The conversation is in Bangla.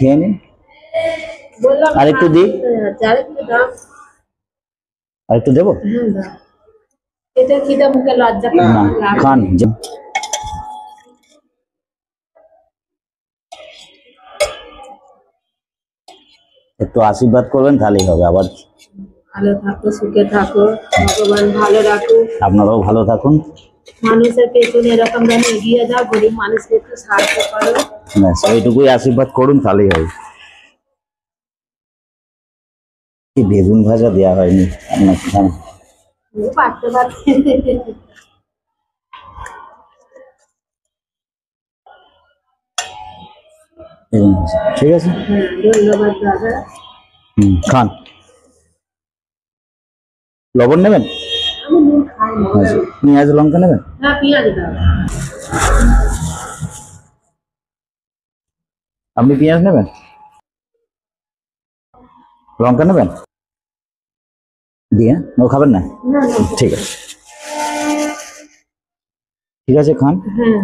খেয়ে নিন। বললাম আর একটু দিই? আর একটু দেবো? এটা খিদে মুখে লজ্জা না খান। একটু আশীর্বাদ করবেন তাহলেই হবে। আবার ভালো থাকো, সুখে থাকো, ভগবান ভালো রাখুক, আপনারাও ভালো থাকুন। মানুষের পেছনে এরকম যেন এগিয়ে যাও, গরিব মানুষকে একটু সাহায্য করো। ব্যাস এইটুকুই আশীর্বাদ করুন তাহলেই হবে। বেগুন ভাজা দেওয়া হয়নি আপনার খান। পারতে পারছি। ঠিক আছে, ধন্যবাদ দাদা। খান। লবণ নেবেন? আমি নুন খাই না। আচ্ছা, পেঁয়াজ লঙ্কা নেবেন? হ্যাঁ, পেঁয়াজ দাও। আপনি পেঁয়াজ নেবেন? লঙ্কা নেবেন? দিয়ে ও খাবেন না? ঠিক আছে, ঠিক আছে খান। হ্যাঁ।